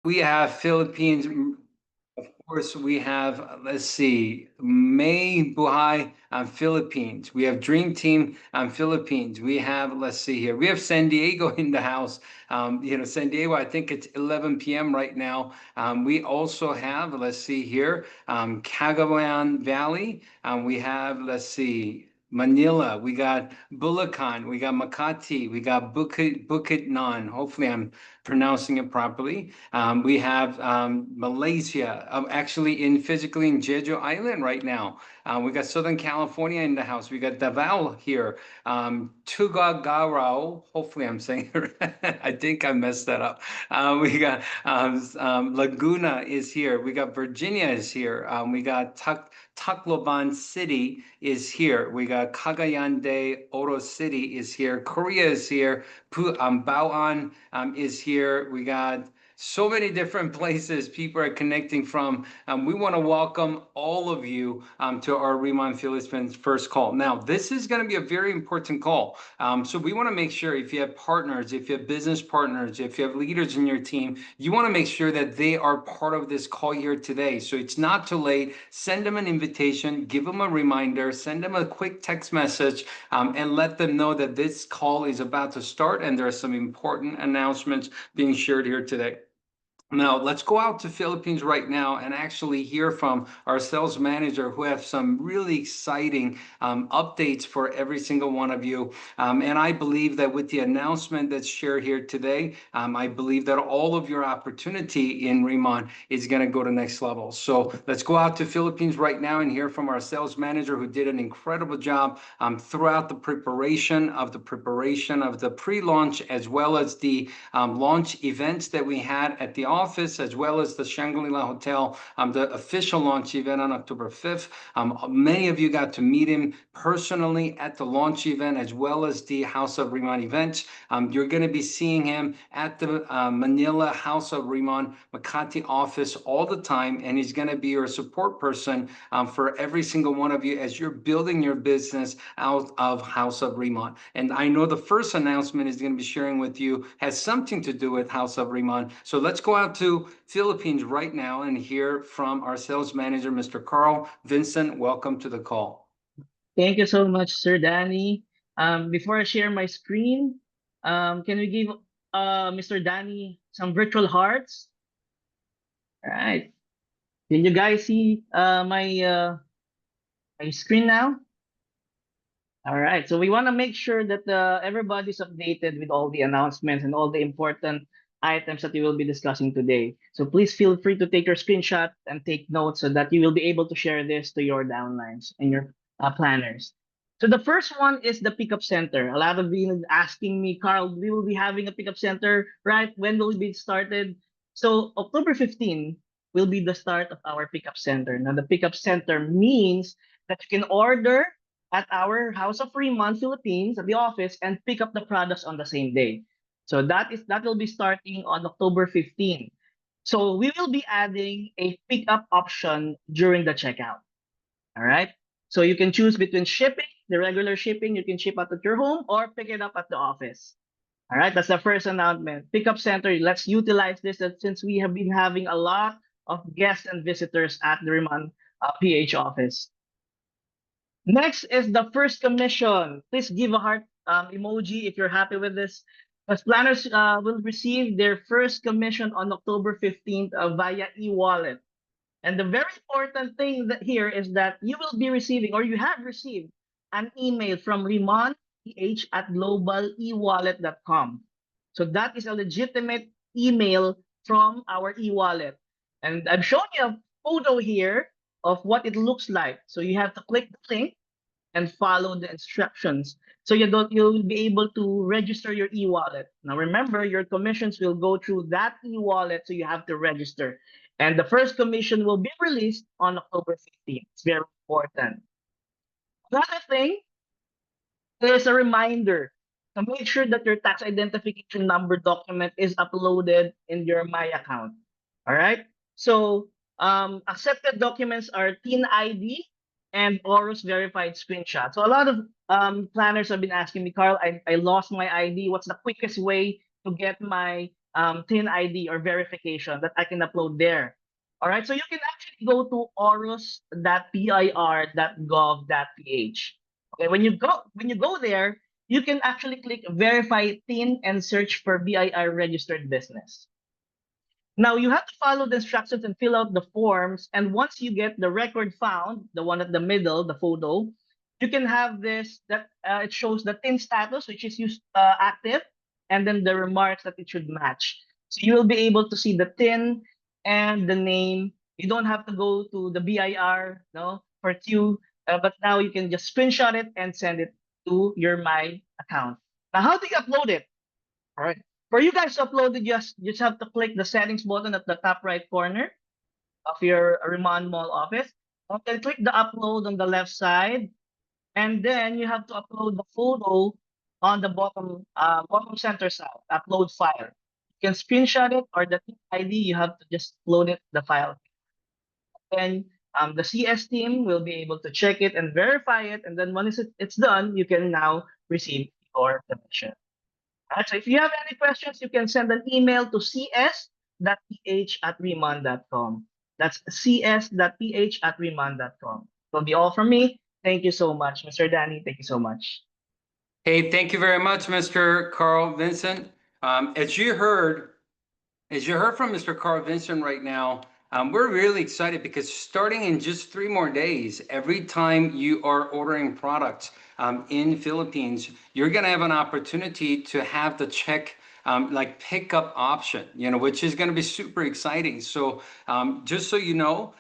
We have Philippines. Of course, we have, let's see, May Buhay Philippines. We have Dream Team Philippines. We have, let's see here, we have San Diego in the house. San Diego, I think it's 11 p.m. right now. We also have, let's see here, Cagayan Valley. We have, let's see, Manila, we got Bulacan, we got Makati, we got Bukidnon. Hopefully, I'm pronouncing it properly. We have Malaysia, actually physically in Jeju Island right now. We got Southern California in the house. We got Davao here. Tuguegarao, hopefully I'm saying it right. I think I messed that up. We got Laguna is here. We got Virginia is here. We got Tacloban City is here. We got Cagayan de Oro City is here. Korea is here. Baoan is here. We got so many different places people are connecting from. We want to welcome all of you to our Riman Philippines first call. Now, this is going to be a very important call. So we want to make sure if you have partners, if you have business partners, if you have leaders in your team, you want to make sure that they are part of this call here today. So it's not too late. Send them an invitation, give them a reminder, send them a quick text message, and let them know that this call is about to start and there are some important announcements being shared here today. Now, let's go out to Philippines right now and actually hear from our sales manager who have some really exciting updates for every single one of you. And I believe that with the announcement that's shared here today, I believe that all of your opportunity in Riman is going to go to next level. So let's go out to Philippines right now and hear from our sales manager who did an incredible job throughout the preparation of the pre-launch as well as the launch events that we had at the office, as well as the Shangri-La Hotel, the official launch event on October 5th. Many of you got to meet him personally at the launch event, as well as the House of Riman events. You're going to be seeing him at the Manila House of Riman Makati office all the time, and he's going to be your support person for every single one of you as you're building your business out of House of Riman. And I know the first announcement is going to be sharing with you has something to do with House of Riman. So let's go out to Philippines right now and hear from our sales manager, Mr. Carl. Vincent, welcome to the call. Thank you so much, Sir Danny. Before I share my screen, can we give Mr. Danny some virtual hearts? All right. Can you guys see my screen now? All right. So we want to make sure that everybody's updated with all the announcements and all the important items that we will be discussing today. So please feel free to take your screenshot and take notes so that you will be able to share this to your downlines and your planners. So the first one is the pickup center. A lot of you asking me, Carl, we will be having a pickup center, right? When will it be started? So October 15 will be the start of our pickup center. Now the pickup center means that you can order at our House of Riman Philippines at the office and pick up the products on the same day. So that will be starting on October 15. So we will be adding a pickup option during the checkout. All right. So you can choose between shipping, the regular shipping, you can ship out at your home or pick it up at the office. All right. That's the first announcement. Pickup center. Let's utilize this since we have been having a lot of guests and visitors at the Riman PH office. Next is the first commission. Please give a heart emoji if you're happy with this. As planners will receive their first commission on October 15th via e-wallet. And the very important thing here is that you will be receiving, or you have received, an email from Riman PH at globalewallet.com. So that is a legitimate email from our e-wallet. And I've shown you a photo here of what it looks like. So you have to click the link and follow the instructions. So you'll be able to register your e-wallet. Now remember, your commissions will go through that e-wallet, so you have to register. And the first commission will be released on October 15th. It's very important. Another thing is a reminder to make sure that your tax identification number document is uploaded in your My account. All right. So accepted documents are TIN ID and ORUS verified screenshot. So a lot of planners have been asking me, Carl, I lost my ID. What's the quickest way to get my TIN ID or verification that I can upload there. All right, so you can actually go to orus.pir.gov.ph. Okay, when you go there, you can actually click verify TIN and search for BIR registered business. Now you have to follow the instructions and fill out the forms. And once you get the record found, the one at the middle, the photo, you can have this that it shows the TIN status, which is used active, and then the remarks that it should match. So you will be able to see the TIN and the name. You don't have to go to the BIR, no, for Q, but now you can just screenshot it and send it to your My account. Now, how do you upload it? All right. For you guys to upload it, you just have to click the settings button at the top right corner of your Riman Mall office. And then click the upload on the left side. And then you have to upload the photo on the bottom center side, upload file. You can screenshot it or the ID, you have to just load it, the file. Then the CS team will be able to check it and verify it. And then once it's done, you can now receive your commission. Right, so if you have any questions, you can send an email to cs.ph@riman.com. That's cs.ph@riman.com. That'll be all from me. Thank you so much, Mr. Danny. Thank you so much. Hey, thank you very much, Mr. Carl Vincent. As you heard from Mr. Carl Vincent right now, we're really excited because starting in just 3 more days, every time you are ordering products in Philippines, you're going to have an opportunity to have the check like pickup option, which is going to be super exciting. So just so you know,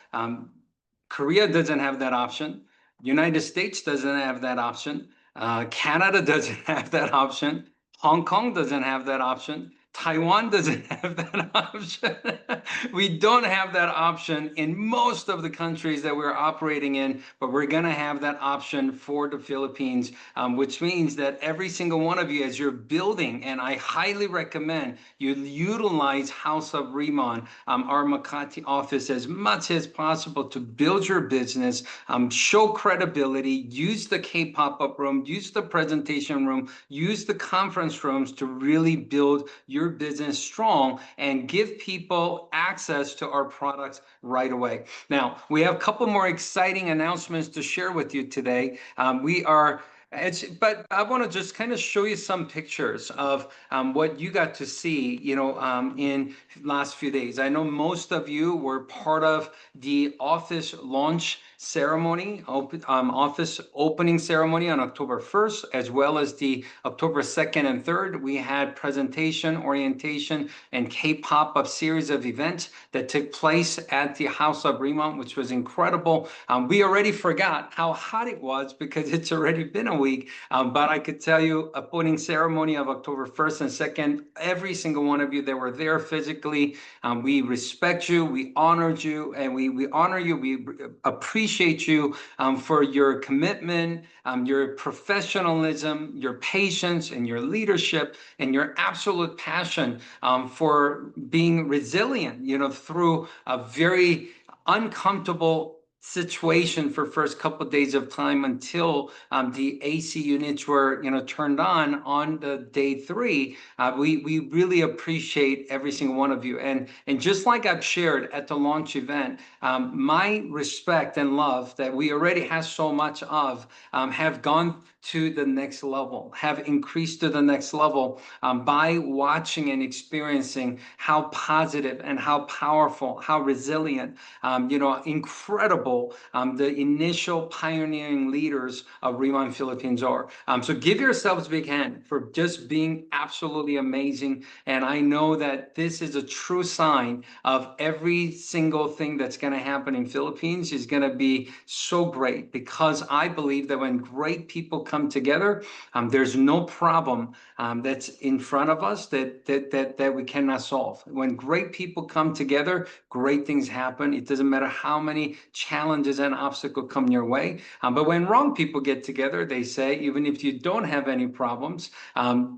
Korea doesn't have that option. United States doesn't have that option. Canada doesn't have that option. Hong Kong doesn't have that option. Taiwan doesn't have that option. We don't have that option in most of the countries that we're operating in, but we're going to have that option for the Philippines, which means that every single one of you, as you're building, and I highly recommend you utilize House of Riman, our Makati office, as much as possible to build your business, show credibility, use the K-pop-up room, use the presentation room, use the conference rooms to really build your business strong and give people access to our products right away. Now, we have a couple more exciting announcements to share with you today. But I want to just kind of show you some pictures of what you got to see, in last few days. I know most of you were part of the office launch ceremony, office opening ceremony on October 1st, as well as the October 2nd and 3rd. We had presentation, orientation, and K-pop-up series of events that took place at the House of Riman, which was incredible. We already forgot how hot it was because it's already been a week, but I could tell you a opening ceremony of October 1st and 2nd, every single one of you that were there physically, we respect you, we honored you, and we honor you, we appreciate you for your commitment, your professionalism, your patience, and your leadership, and your absolute passion for being resilient, through a very uncomfortable situation for first couple of days of time until the AC units were turned on the day 3. We really appreciate every single one of you, and just like I've shared at the launch event, my respect and love that we already have so much of have gone to the next level, have increased to the next level by watching and experiencing how positive and how powerful, how resilient, incredible the initial pioneering leaders of Riman Philippines are. So give yourselves a big hand for just being absolutely amazing. And I know that this is a true sign of every single thing that's going to happen in Philippines is going to be so great, because I believe that when great people come together, there's no problem that's in front of us that we cannot solve. When great people come together, great things happen. It doesn't matter how many challenges and obstacles come your way. But when wrong people get together, they say, even if you don't have any problems,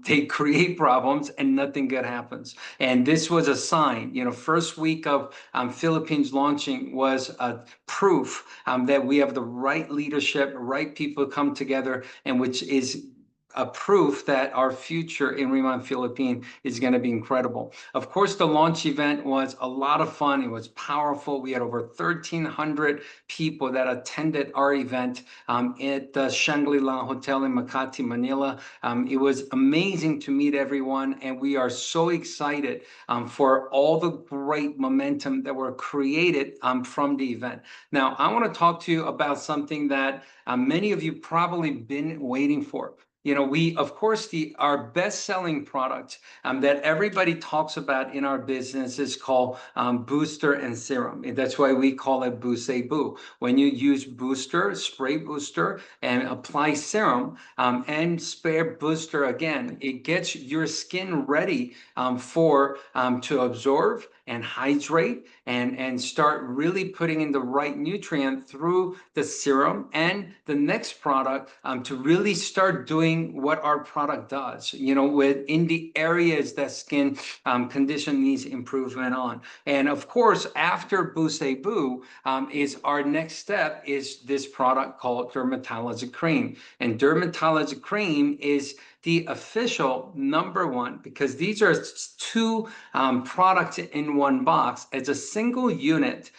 they create problems and nothing good happens. And this was a sign. First week of Philippines launching was a proof that we have the right leadership, right people come together, and which is a proof that our future in Riman Philippines is going to be incredible. Of course, the launch event was a lot of fun. It was powerful. We had over 1,300 people that attended our event at the Shangri-La Hotel in Makati, Manila. It was amazing to meet everyone, and we are so excited for all the great momentum that were created from the event. Now, I want to talk to you about something that many of you probably been waiting for. You know, we, of course, our best-selling product that everybody talks about in our business is called booster and serum. And that's why we call it Boo. When you use booster, spray booster, and apply serum and spray booster again, it gets your skin ready to absorb and hydrate and start really putting in the right nutrient through the serum and the next product to really start doing what our product does, you know, within the areas that skin condition needs improvement on. And of course, after Boo is our next step is this product called Dermatology Cream. And Dermatology Cream is the official #1 because these are two products in one box as a single unit.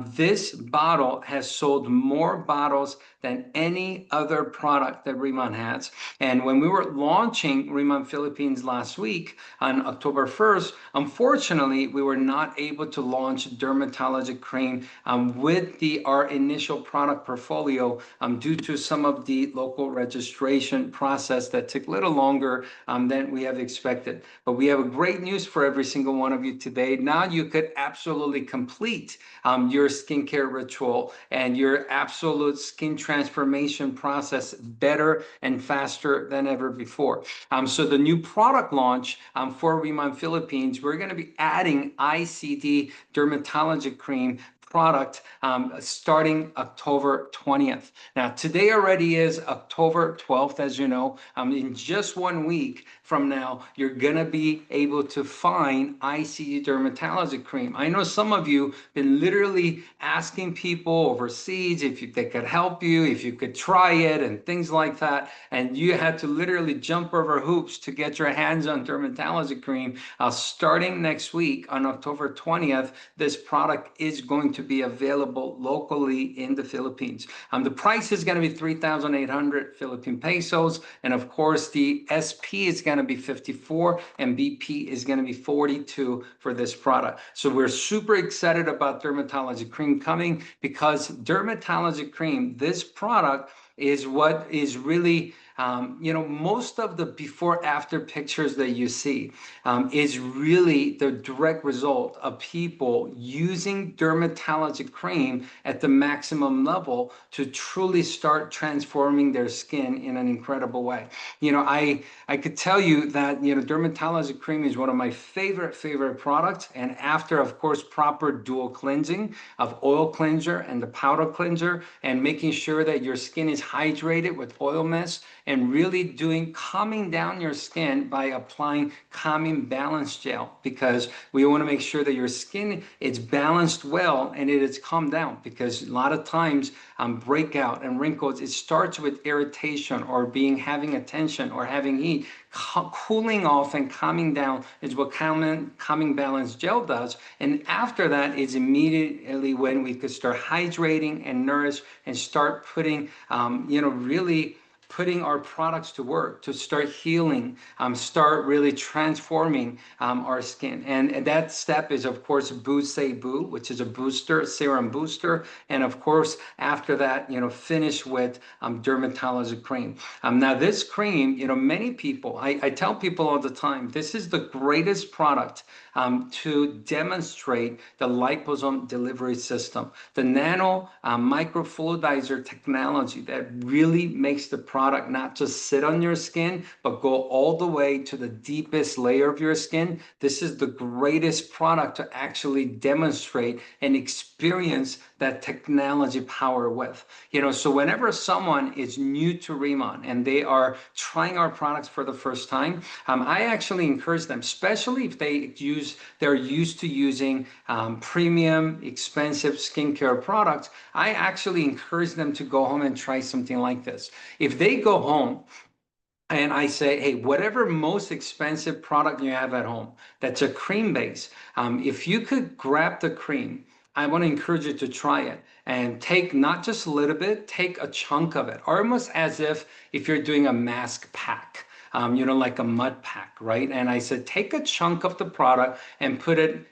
This bottle has sold more bottles than any other product that Riman has. And when we were launching Riman Philippines last week on October 1st, unfortunately, we were not able to launch Dermatology Cream with our initial product portfolio due to some of the local registration process that took a little longer than we have expected. But we have a great news for every single one of you today. Now you could absolutely complete your skincare ritual and your absolute skin transformation process better and faster than ever before. So the new product launch for Riman Philippines, we're going to be adding ICD Dermatology Cream product starting October 20th. Now, today already is October 12th, as you know. In just 1 week from now, you're going to be able to find ICD Dermatology Cream. I know some of you been literally asking people overseas if they could help you, if you could try it and things like that. And you had to literally jump over hoops to get your hands on Dermatology Cream. Starting next week on October 20th, this product is going to be available locally in the Philippines. The price is going to be 3,800 Philippine pesos. And of course, the SP is going to be 54 and BP is going to be 42 for this product. So we're super excited about Dermatology Cream coming because Dermatology Cream, this product is what is really most of the before-after pictures that you see is really the direct result of people using Dermatology Cream at the maximum level to truly start transforming their skin in an incredible way. You know, I could tell you that, Dermatology Cream is one of my favorite products. And after, of course, proper dual cleansing of oil cleanser and the powder cleanser and making sure that your skin is hydrated with oil mist and really calming down your skin by applying calming balance gel, because we want to make sure that your skin is balanced well and it is calmed down, because a lot of times breakout and wrinkles, it starts with irritation or having a tension or having heat. Cooling off and calming down is what calming balance gel does. And after that is immediately when we could start hydrating and nourish and start putting, really putting our products to work to start healing, start really transforming our skin. And that step is, of course, Boo, which is a booster, serum booster. And of course, after that, finish with Dermatology Cream. Now, this cream, many people, I tell people all the time, this is the greatest product to demonstrate the liposome delivery system, the nano microfluidizer technology that really makes the product not just sit on your skin, but go all the way to the deepest layer of your skin. This is the greatest product to actually demonstrate and experience that technology power with. So whenever someone is new to Riman and they are trying our products for the first time, I actually encourage them, especially if they're used to using premium, expensive skincare products, I actually encourage them to go home and try something like this. If they go home And I say, hey, whatever most expensive product you have at home that's a cream base, if you could grab the cream, I want to encourage you to try it and take not just a little bit, take a chunk of it, almost as if you're doing a mask pack. Like a mud pack, right? And I said, take a chunk of the product and put it,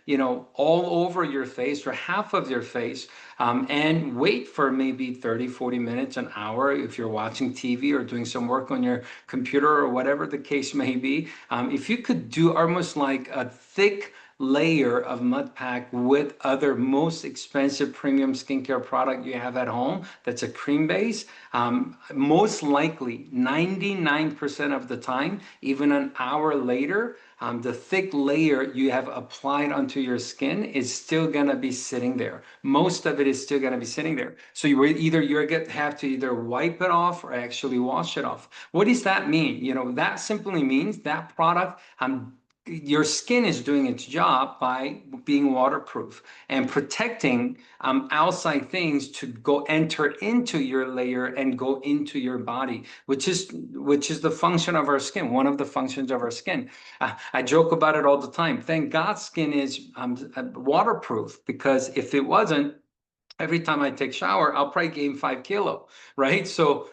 all over your face or half of your face, and wait for maybe 30, 40 minutes, an hour if you're watching TV or doing some work on your computer or whatever the case may be. If you could do almost like a thick layer of mud pack with other most expensive premium skincare product you have at home that's a cream base, most likely 99% of the time, even an hour later, the thick layer you have applied onto your skin is still gonna be sitting there. Most of it is still gonna be sitting there. So you're gonna have to either wipe it off or actually wash it off. What does that mean? That simply means that product, your skin is doing its job by being waterproof and protecting outside things to go enter into your layer and go into your body, which is the function of our skin, one of the functions of our skin. I joke about it all the time. Thank God skin is waterproof, because if it wasn't, every time I take shower, I'll probably gain 5 kilo, right? So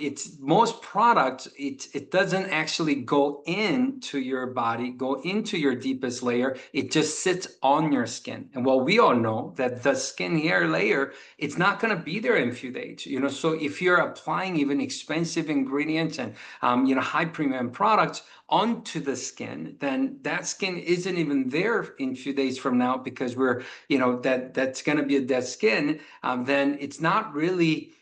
it's most products, it doesn't actually go into your body, go into your deepest layer. It just sits on your skin. And well, we all know that the skin hair layer, it's not going to be there in a few days. So if you're applying even expensive ingredients and high premium products onto the skin, then that skin isn't even there in a few days from now, because that's going to be a dead skin. Then it's not really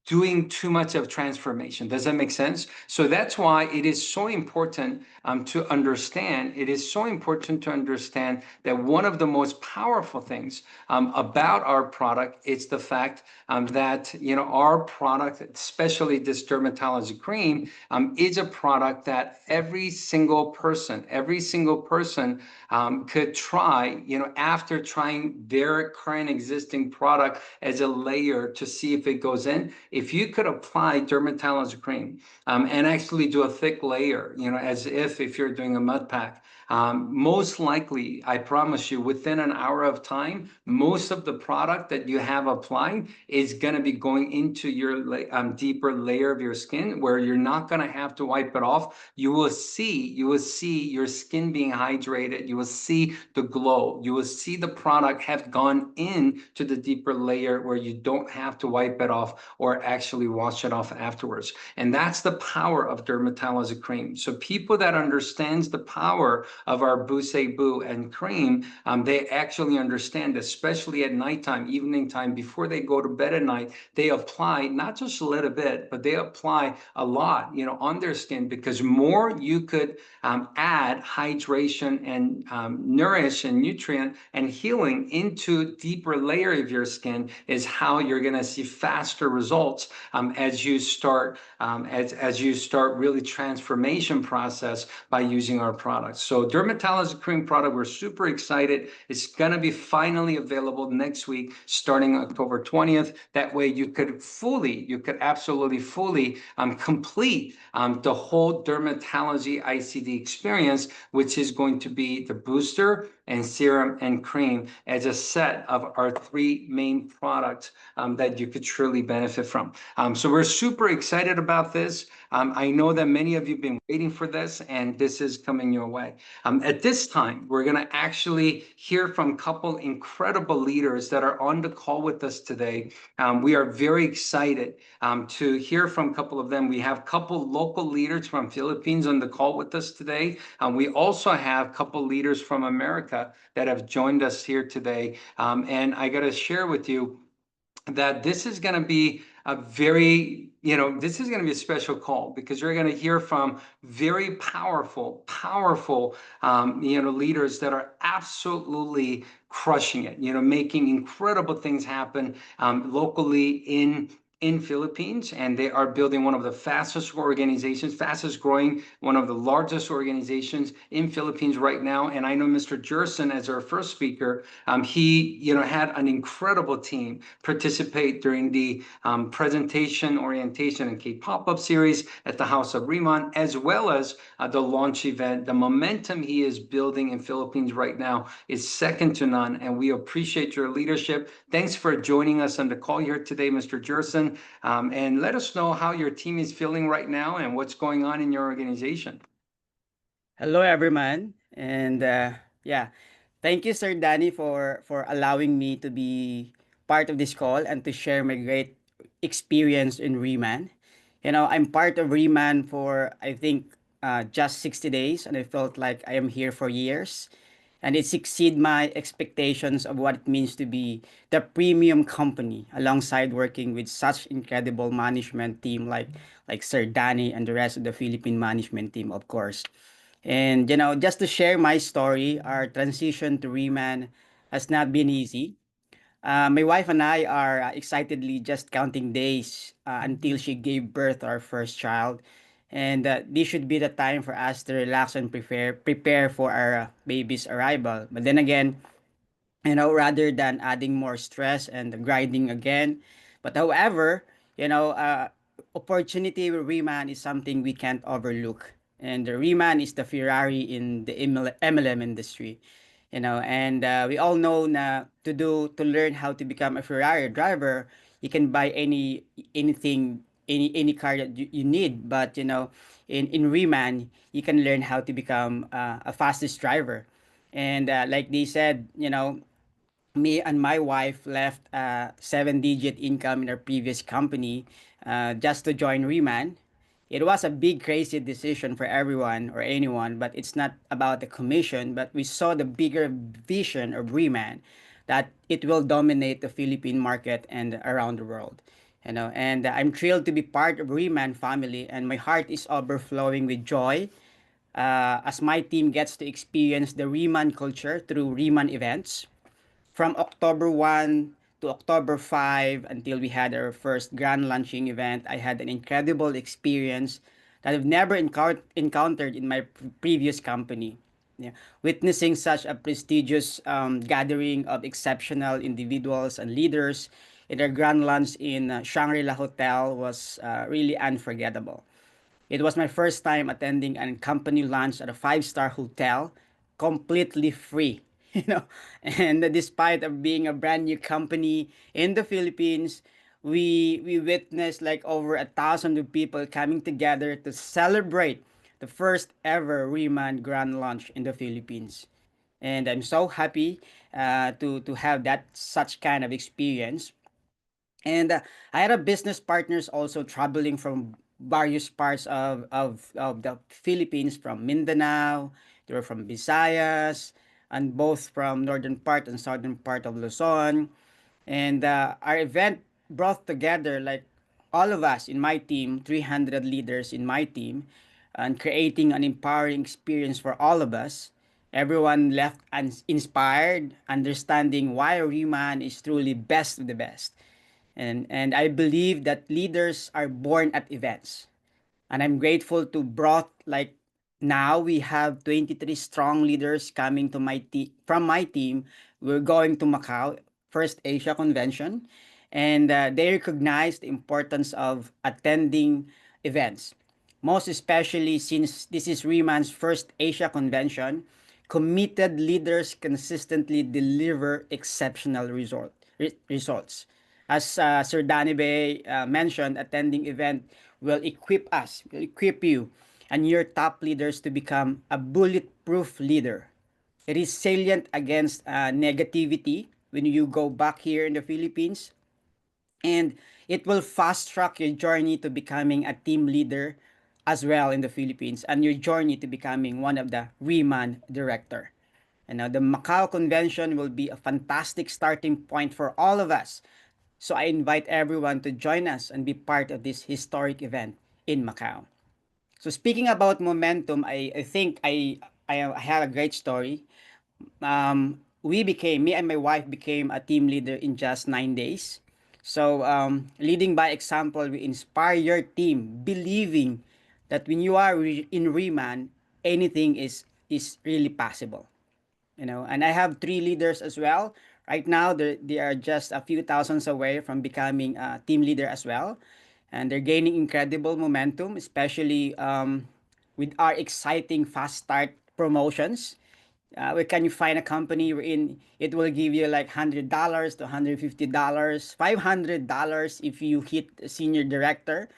doing too much of transformation. Does that make sense? So that's why it is so important to understand. It is so important to understand that one of the most powerful things about our product is the fact that our product, especially this dermatology cream, is a product that every single person could try, after trying their current existing product as a layer to see if it goes in. If you could apply dermatology cream and actually do a thick layer, as if you're doing a mud pack, most likely, I promise you, within an hour of time, most of the product that you have applied is going to be going into your deeper layer of your skin, where you're not going to have to wipe it off. You will see your skin being hydrated. You will see the glow. You will see the product have gone in to the deeper layer, where you don't have to wipe it off or actually wash it off afterwards. And that's the power of dermatology cream. So people that understands the power of our Boo and cream, they actually understand, especially at nighttime, evening time, before they go to bed at night, they apply not just a little bit, but they apply a lot, on their skin, because more you could add hydration and nourish and nutrient and healing into deeper layer of your skin, is how you're going to see faster results as you start really transformation process by using our products. So dermatology cream product, we're super excited. It's going to be finally available next week, starting October 20th. That way you could absolutely fully complete the whole dermatology ICD experience, which is going to be the booster and serum and cream as a set of our 3 main products that you could truly benefit from. So we're super excited about this. I know that many of you have been waiting for this, and this is coming your way. At this time, we're going to actually hear from a couple incredible leaders that are on the call with us today. We are very excited to hear from a couple of them. We have a couple local leaders from Philippines on the call with us today. We also have a couple leaders from America that have joined us here today. And I got to share with you that this is going to be this is going to be a special call, because you're going to hear from very powerful leaders that are absolutely crushing it, making incredible things happen locally in in Philippines, and they are building one of the fastest organizations, fastest growing, one of the largest organizations in Philippines right now. And I know Mr. Jerson, as our first speaker, he had an incredible team participate during the presentation, orientation, and K-pop-up series at the House of Riman, as well as the launch event. The momentum he is building in Philippines right now is second to none, and we appreciate your leadership. Thanks for joining us on the call here today, Mr. Jerson, and let us know how your team is feeling right now and what's going on in your organization. Hello, everyone, and yeah, thank you, Sir Danny, for allowing me to be part of this call and to share my great experience in Reman. I'm part of Reman for I think just 60 days, and I felt like I am here for years, and it exceeded my expectations of what it means to be the premium company, alongside working with such incredible management team like Sir Danny and the rest of the Philippine management team, of course. And just to share my story, our transition to Reman has not been easy. My wife and I are excitedly just counting days until she gave birth to our first child. And this should be the time for us to relax and prepare for our baby's arrival. But then again, rather than adding more stress and grinding again. But however, opportunity with Reman is something we can't overlook. And the Reman is the Ferrari in the MLM industry. And we all know na to learn how to become a Ferrari driver, you can buy anything, any car that you need. But in Reman, you can learn how to become a fastest driver. And like they said, me and my wife left a 7-digit income in our previous company just to join Reman. It was a big, crazy decision for everyone or anyone, but it's not about the commission. But we saw the bigger vision of Reman, that it will dominate the Philippine market and around the world. And I'm thrilled to be part of Reman family, and my heart is overflowing with joy as my team gets to experience the Reman culture through Reman events from October 1 to October 5 until we had our first grand launching event. I had an incredible experience that I've never encountered in my previous company. Yeah. Witnessing such a prestigious gathering of exceptional individuals and leaders in our grand launch in Shangri-La Hotel was really unforgettable. It was my first time attending a company lunch at a five-star hotel, completely free. You know, and despite of being a brand new company in the Philippines, we witnessed like over 1,000 of people coming together to celebrate the first ever Riman Grand Launch in the Philippines. And I'm so happy to have that such kind of experience. And I had a business partners also traveling from various parts of the Philippines, from Mindanao, they were from Visayas, and both from northern part and southern part of Luzon. And our event brought together like all of us in my team, 300 leaders in my team, and creating an empowering experience for all of us. Everyone left inspired, understanding why Riman is truly best of the best. And I believe that leaders are born at events. And I'm grateful to brought like now we have 23 strong leaders coming to from my team. We're going to Macau, first Asia convention, and they recognize the importance of attending events. Most especially since this is Reman's first Asia convention, committed leaders consistently deliver exceptional results. As Sir Danny Bay mentioned, attending event will equip you and your top leaders to become a bulletproof leader. It is salient against negativity when you go back here in the Philippines, and it will fast track your journey to becoming a team leader as well in the Philippines, and your journey to becoming one of the Reman director. And now the Macau convention will be a fantastic starting point for all of us. So I invite everyone to join us and be part of this historic event in Macau. So speaking about momentum, I think I have a great story. Me and my wife became a team leader in just 9 days. So, leading by example, we inspire your team, believing that when you are in Riman, anything is really possible. You know, and I have three leaders as well. Right now, they are just a few thousands away from becoming a team leader as well, and they're gaining incredible momentum, especially with our exciting fast start promotions. Where can you find a company wherein it will give you like $100 to $150, $500 if you hit senior director.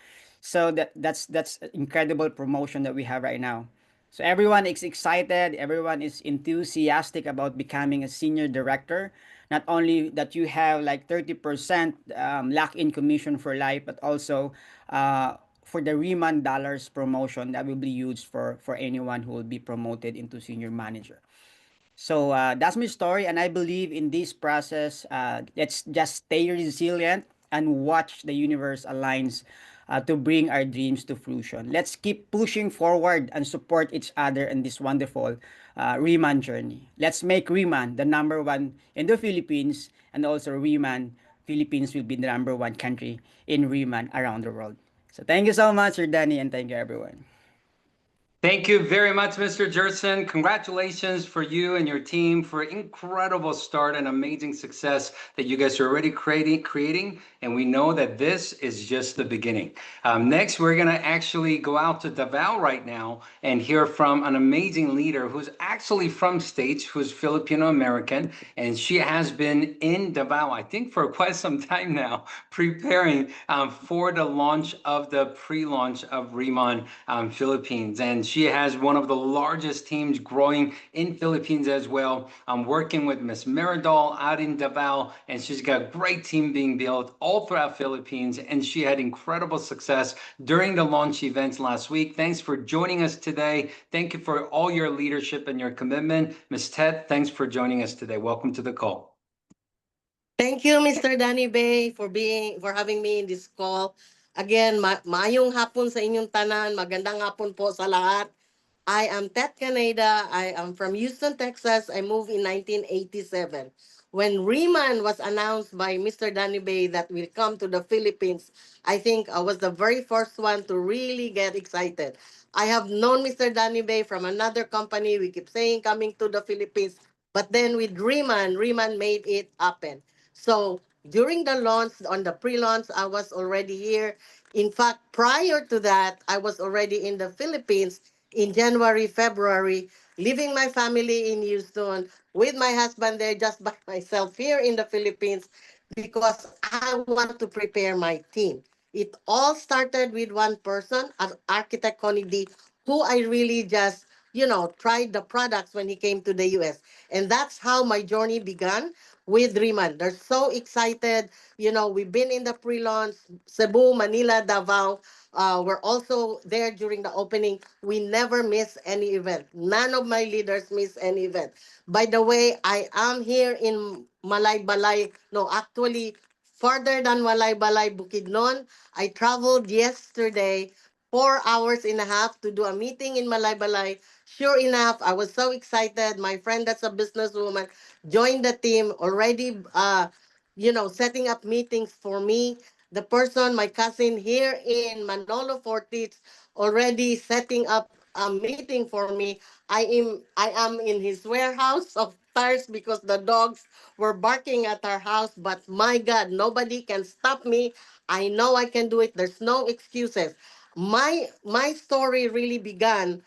So that's incredible promotion that we have right now. So everyone is excited, everyone is enthusiastic about becoming a senior director. Not only that you have like 30% lock-in commission for life, but also for the Riman dollars promotion that will be used for anyone who will be promoted into senior manager. So that's my story, and I believe in this process. Let's just stay resilient and watch the universe aligns to bring our dreams to fruition. Let's keep pushing forward and support each other in this wonderful Riman journey. Let's make Riman the number one in the Philippines, and also Riman Philippines will be the number one country in Riman around the world. So thank you so much, Sir Danny, and thank you everyone. Thank you very much, Mr. Jerson. Congratulations for you and your team for incredible start and amazing success that you guys are already creating. And we know that this is just the beginning. Next, we're going to actually go out to Davao right now and hear from an amazing leader who's actually from States, who's Filipino American. And she has been in Davao, I think, for quite some time now, preparing for the launch of the pre-launch of Riman Philippines. And she has one of the largest teams growing in Philippines as well. I'm working with Miss Miradol out in Davao, and she's got a great team being built all throughout Philippines. And she had incredible success during the launch events last week. Thanks for joining us today. Thank you for all your leadership and your commitment. Ms. Ted, thanks for joining us today. Welcome to the call. Thank you, Mr. Danny Bay, for having me in this call. Again, maayong hapon sa inyong tanan. Magandang hapon po sa lahat. I am Ted Caneda. I am from Houston, Texas. I moved in 1987. When Riman was announced by Mr. Danny Bay that will come to the Philippines, I think I was the very first one to really get excited. I have known Mr. Danny Bay from another company. We keep saying coming to the Philippines. But then with Riman made it happen. So during the launch, on the pre-launch, I was already here. In fact, prior to that, I was already in the Philippines in January, February, leaving my family in Houston with my husband there just by myself here in the Philippines because I want to prepare my team. It all started with one person, an architect Connie D, who I really just, tried the products when he came to the US. And that's how my journey began with Riman. They're so excited. We've been in the pre-launch, Cebu, Manila, Davao. We're also there during the opening. We never miss any event. None of my leaders miss any event. By the way, I am here in Malaybalay. No, actually, further than Malaybalay, Bukidnon. I traveled yesterday 4 hours and a half to do a meeting in Malaybalay. Sure enough, I was so excited. My friend that's a businesswoman joined the team already, setting up meetings for me. The person, my cousin here in Manolo Fortis, already setting up a meeting for me. I am in his warehouse of tires because the dogs were barking at our house. But my God, nobody can stop me. I know I can do it. There's no excuses. My story really began,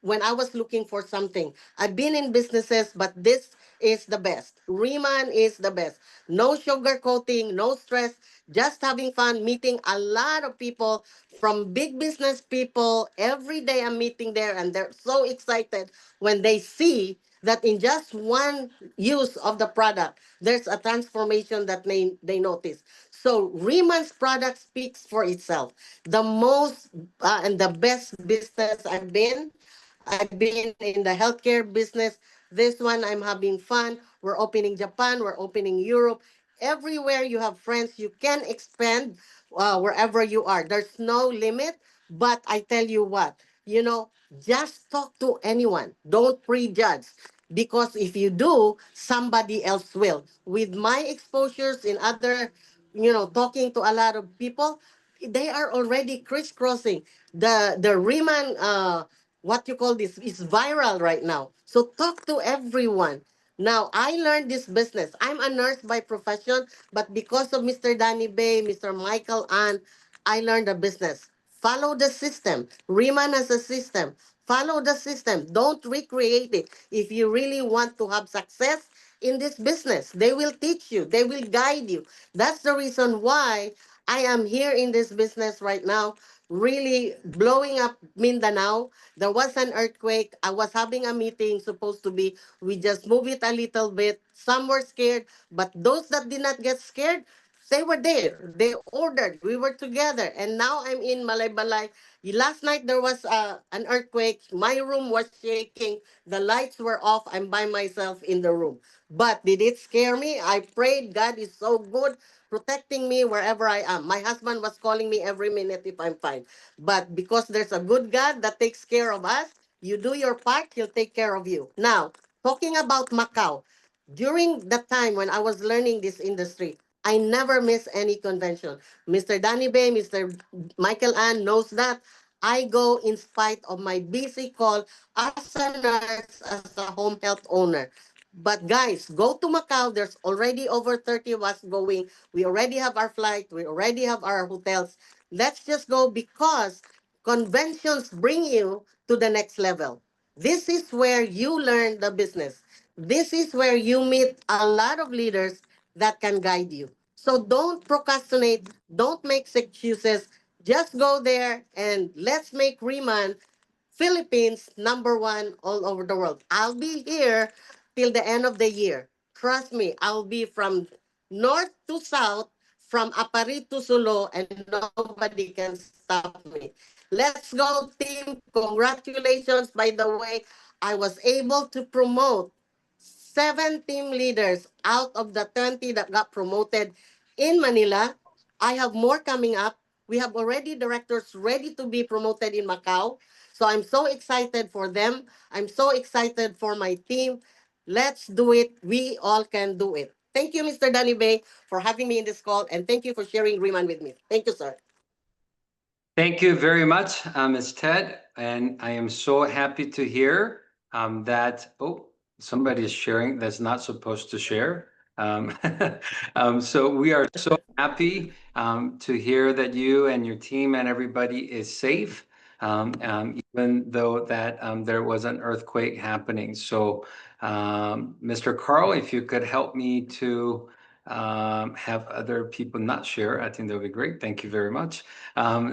when I was looking for something. I've been in businesses, but this is the best. Reman is the best. No sugar coating, no stress, just having fun, meeting a lot of people from big business people. Every day I'm meeting there, and they're so excited when they see that in just one use of the product, there's a transformation that they notice. So Reman's product speaks for itself. The most and the best business I've been in the healthcare business. This one, I'm having fun. We're opening Japan, we're opening Europe. Everywhere you have friends, you can expand wherever you are. There's no limit. But I tell you what, just talk to anyone. Don't prejudge. Because if you do, somebody else will. With my exposures in other, talking to a lot of people, they are already crisscrossing. The Riman, what you call this, is viral right now. So talk to everyone. Now, I learned this business. I'm a nurse by profession, but because of Mr. Danny Bay, Mr. Michael Ann, I learned the business. Follow the system. Riman has a system. Follow the system. Don't recreate it. If you really want to have success in this business, they will teach you, they will guide you. That's the reason why I am here in this business right now, really blowing up Mindanao. There was an earthquake. I was having a meeting, supposed to be, we just move it a little bit. Some were scared, but those that did not get scared, they were there. They ordered. We were together. And now I'm in Malaybalay. Last night there was an earthquake. My room was shaking. The lights were off. I'm by myself in the room. But did it scare me? I prayed. God is so good, protecting me wherever I am. My husband was calling me every minute if I'm fine. But because there's a good God that takes care of us, you do your part, He'll take care of you. Now, talking about Macau, during the time when I was learning this industry, I never miss any convention. Mr. Danny Bay, Mr. Michael Ann knows that. I go in spite of my busy call as a nurse, as a home health owner. But guys, go to Macau. There's already over 30 of us going. We already have our flight. We already have our hotels. Let's just go because conventions bring you to the next level. This is where you learn the business. This is where you meet a lot of leaders that can guide you. So don't procrastinate. Don't make excuses. Just go there and let's make Riman Philippines #1 all over the world. I'll be here till the end of the year. Trust me, I'll be from north to south, from Aparit to Sulu, and nobody can stop me. Let's go, team. Congratulations. By the way, I was able to promote 7 team leaders out of the 20 that got promoted in Manila. I have more coming up. We have already directors ready to be promoted in Macau. So I'm so excited for them. I'm so excited for my team. Let's do it. We all can do it. Thank you, Mr. Danny Bay, for having me in this call. And thank you for sharing Riman with me. Thank you, sir. Thank you very much, Ms. Ted. And I am so happy to hear that, oh, somebody is sharing that's not supposed to share. So we are so happy to hear that you and your team and everybody is safe, even though that there was an earthquake happening. So Mr. Carl, if you could help me to have other people not share, I think that would be great. Thank you very much.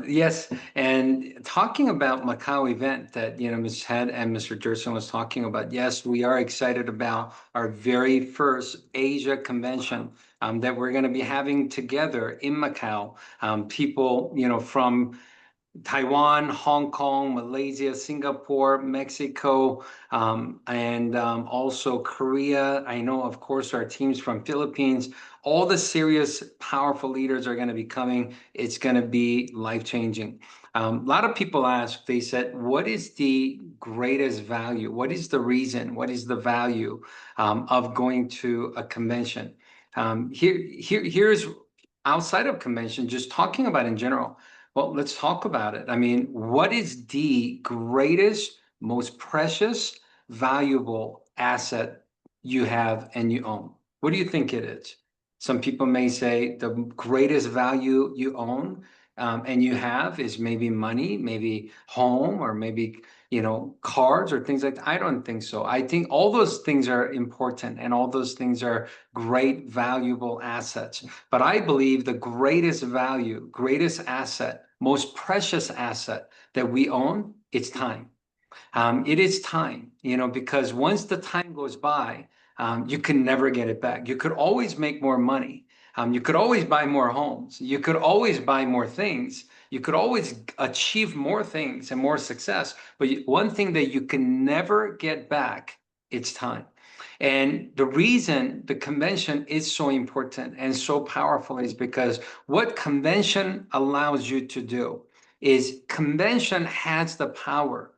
Yes, and talking about Macau event that Ms. Head and Mr. Jerson was talking about. Yes, we are excited about our very first Asia convention that we're going to be having together in Macau. People from Taiwan, Hong Kong, Malaysia, Singapore, Mexico, and also Korea. I know, of course, our teams from Philippines. All the serious, powerful leaders are going to be coming. It's going to be life-changing. A lot of people ask, they said, what is the greatest value? What is the reason? What is the value of going to a convention? Here's outside of convention, just talking about in general. Well, let's talk about it. I mean, what is the greatest, most precious, valuable asset you have and you own? What do you think it is? Some people may say the greatest value you own and you have is maybe money, maybe home, or maybe cards or things like that. I don't think so. I think all those things are important and all those things are great, valuable assets. But I believe the greatest value, greatest asset, most precious asset that we own, it's time. It is time, because once the time goes by, you can never get it back. You could always make more money. You could always buy more homes. You could always buy more things. You could always achieve more things and more success. But one thing that you can never get back, it's time. And the reason the convention is so important and so powerful is because what convention allows you to do is convention has the power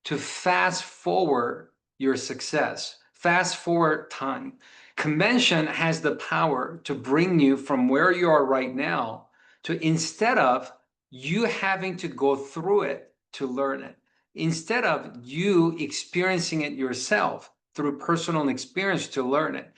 to fast forward your success, fast forward time. Convention has the power to bring you from where you are right now to, instead of you having to go through it to learn it, instead of you experiencing it yourself through personal experience to learn it.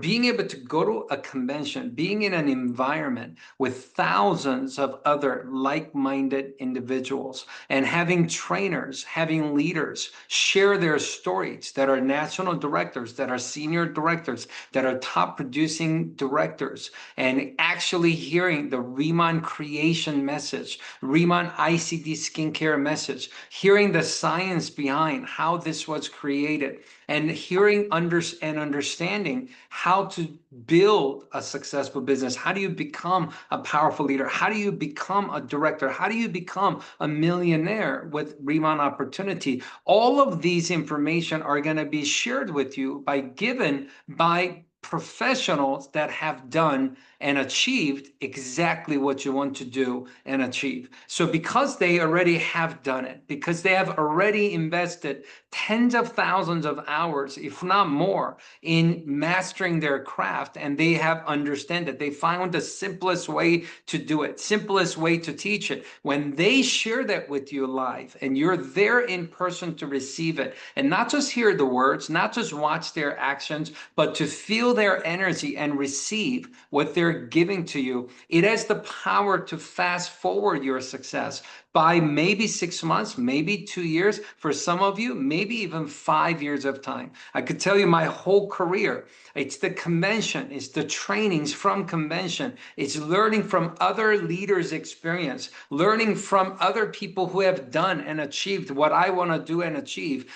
Being able to go to a convention, being in an environment with thousands of other like-minded individuals, and having trainers, having leaders share their stories that are national directors, that are senior directors, that are top producing directors, and actually hearing the Riman creation message, Riman ICD skincare message, hearing the science behind how this was created, and hearing and understanding how to build a successful business. How do you become a powerful leader? How do you become a director? How do you become a millionaire with Riman Opportunity? All of these information are going to be shared with you given by professionals that have done and achieved exactly what you want to do and achieve. So because they already have done it, because they have already invested tens of thousands of hours, if not more, in mastering their craft, and they have understand it, they found the simplest way to do it, simplest way to teach it. When they share that with you live and you're there in person to receive it, and not just hear the words, not just watch their actions, but to feel their energy and receive what they're giving to you, it has the power to fast forward your success by maybe 6 months, maybe 2 years, for some of you, maybe even 5 years of time. I could tell you my whole career, it's the convention, it's the trainings from convention, it's learning from other leaders' experience, learning from other people who have done and achieved what I want to do and achieve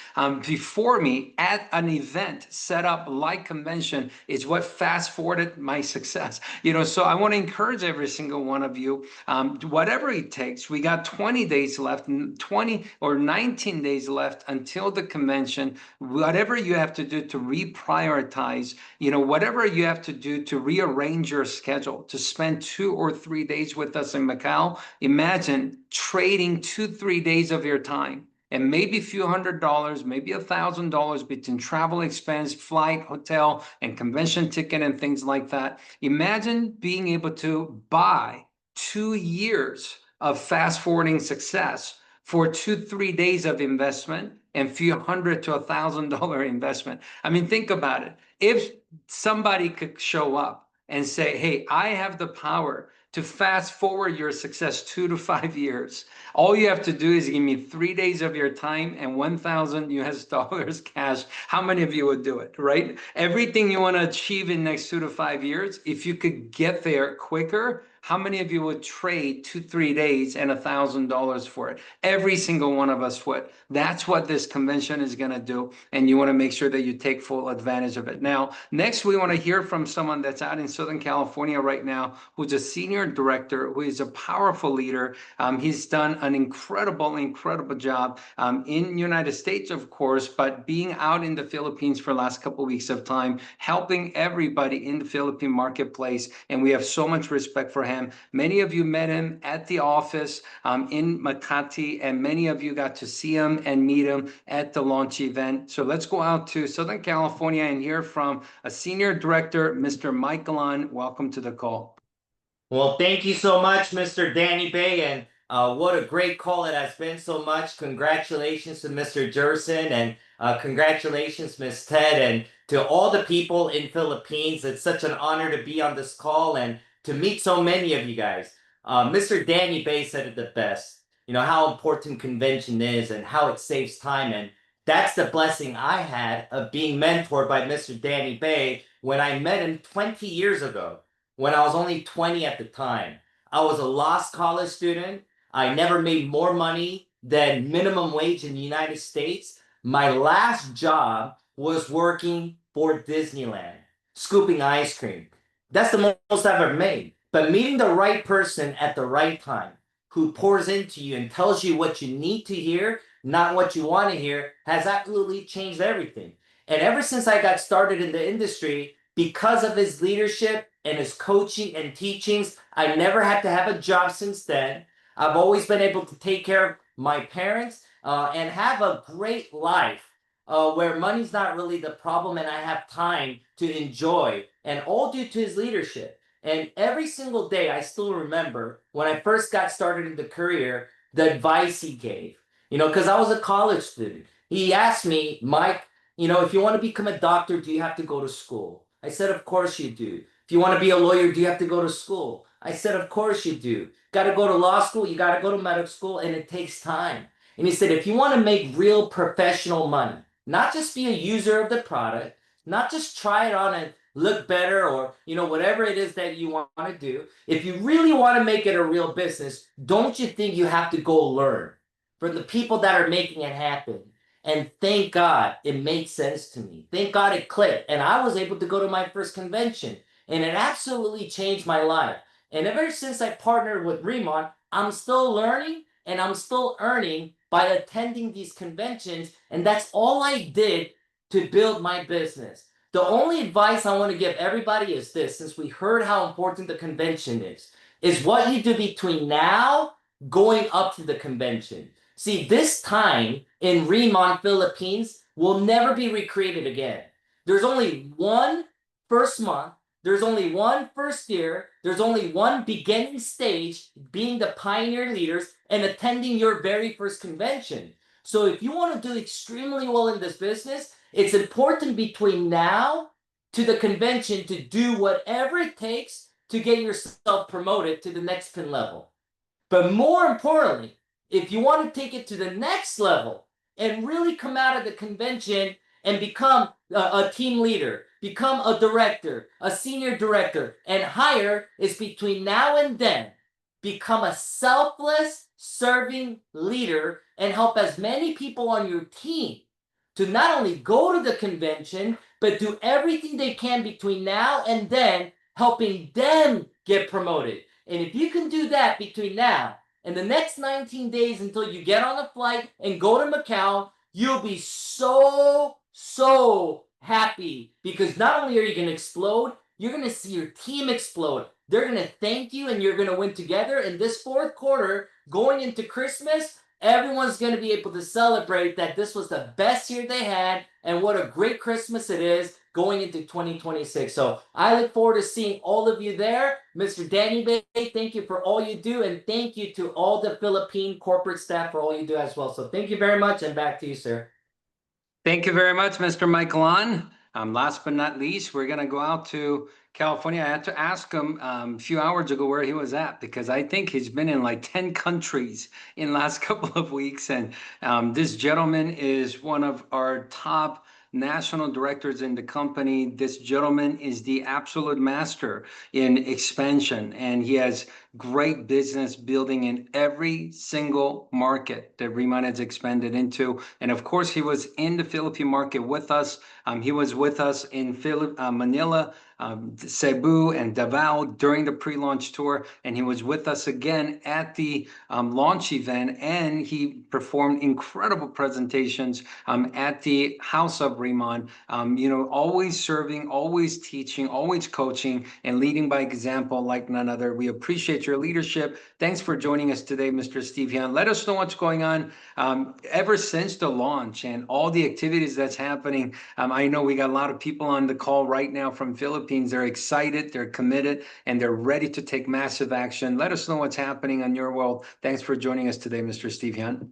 before me at an event set up like convention is what fast forwarded my success. So I want to encourage every single one of you, whatever it takes. We got 20 days left, 20 or 19 days left until the convention. Whatever you have to do to reprioritize, whatever you have to do to rearrange your schedule, to spend 2 or 3 days with us in Macau. Imagine trading 2-3 days of your time and maybe a few $100, maybe $1,000 between travel expense, flight, hotel, and convention ticket and things like that. Imagine being able to buy 2 years of fast forwarding success for 2-3 days of investment and few $100 to $1,000 investment. I mean, think about it. If somebody could show up and say, hey, I have the power to fast forward your success 2 to 5 years. All you have to do is give me 3 days of your time and $1,000 cash. How many of you would do it, right? Everything you want to achieve in the next 2 to 5 years, if you could get there quicker, how many of you would trade 2-3 days and $1,000 for it? Every single one of us would. That's what this convention is going to do, and you want to make sure that you take full advantage of it. Now, next we want to hear from someone that's out in Southern California right now, who's a senior director, who is a powerful leader. He's done an incredible job in the United States, of course, but being out in the Philippines for the last couple of weeks of time, helping everybody in the Philippine marketplace, and we have so much respect for him. Many of you met him at the office in Makati, and many of you got to see him and meet him at the launch event. So let's go out to Southern California and hear from a senior director, Mr. Mike Galan. Welcome to the call. Well, thank you so much, Mr. Danny Bay, and what a great call it has been so much. Congratulations to Mr. Jerson, and congratulations, Ms. Ted, and to all the people in Philippines. It's such an honor to be on this call and to meet so many of you guys. Mr. Danny Bay said it the best, how important convention is and how it saves time. And that's the blessing I had of being mentored by Mr. Danny Bay when I met him 20 years ago, when I was only 20 at the time. I was a lost college student. I never made more money than minimum wage in the United States. My last job was working for Disneyland, scooping ice cream. That's the most I've ever made. But meeting the right person at the right time, who pours into you and tells you what you need to hear, not what you want to hear, has absolutely changed everything. And ever since I got started in the industry, because of his leadership and his coaching and teachings, I never had to have a job since then. I've always been able to take care of my parents and have a great life where money's not really the problem and I have time to enjoy, and all due to his leadership. And every single day, I still remember when I first got started in the career, the advice he gave. Because I was a college student. He asked me, Mike, if you want to become a doctor, do you have to go to school? I said, of course you do. If you want to be a lawyer, do you have to go to school? I said, of course you do. Got to go to law school, you got to go to medical school, and it takes time. And he said, if you want to make real professional money, not just be a user of the product, not just try it on and look better or whatever it is that you want to do, if you really want to make it a real business, don't you think you have to go learn from the people that are making it happen? And thank God it made sense to me. Thank God it clicked. And I was able to go to my first convention. And it absolutely changed my life. And ever since I partnered with Riman, I'm still learning and I'm still earning by attending these conventions. And that's all I did to build my business. The only advice I want to give everybody is this, since we heard how important the convention is what you do between now going up to the convention. See, this time in Riman, Philippines will never be recreated again. There's only one first month, there's only one first year, there's only one beginning stage, being the pioneer leaders and attending your very first convention. So if you want to do extremely well in this business, it's important between now to the convention to do whatever it takes to get yourself promoted to the next pin level. But more importantly, if you want to take it to the next level and really come out of the convention and become a team leader, become a director, a senior director, and higher, is between now and then, become a selfless serving leader and help as many people on your team to not only go to the convention, but do everything they can between now and then, helping them get promoted. And if you can do that between now and the next 19 days until you get on a flight and go to Macau, you'll be so happy, because not only are you going to explode, you're going to see your team explode. They're going to thank you and you're going to win together. In this fourth quarter, going into Christmas, everyone's going to be able to celebrate that this was the best year they had and what a great Christmas it is going into 2026. So I look forward to seeing all of you there. Mr. Danny Bay, thank you for all you do, and thank you to all the Philippine corporate staff for all you do as well. So thank you very much, and back to you, sir. Thank you very much, Mr. Michaelon. Last but not least, we're going to go out to California. I had to ask him a few hours ago where he was at, because I think he's been in like 10 countries in the last couple of weeks. And this gentleman is one of our top national directors in the company. This gentleman is the absolute master in expansion, and he has great business building in every single market that Riman has expanded into. And of course, he was in the Philippine market with us. He was with us in Manila, Cebu, and Davao during the pre-launch tour, and he was with us again at the launch event, and he performed incredible presentations at the House of Riman, always serving, always teaching, always coaching, and leading by example like none other. We appreciate your leadership. Thanks for joining us today, Mr. Steve Hyun. Let us know what's going on ever since the launch and all the activities that's happening. I know we got a lot of people on the call right now from Philippines. They're excited, they're committed, and they're ready to take massive action. Let us know what's happening on your world. Thanks for joining us today, Mr. Steve Hyun.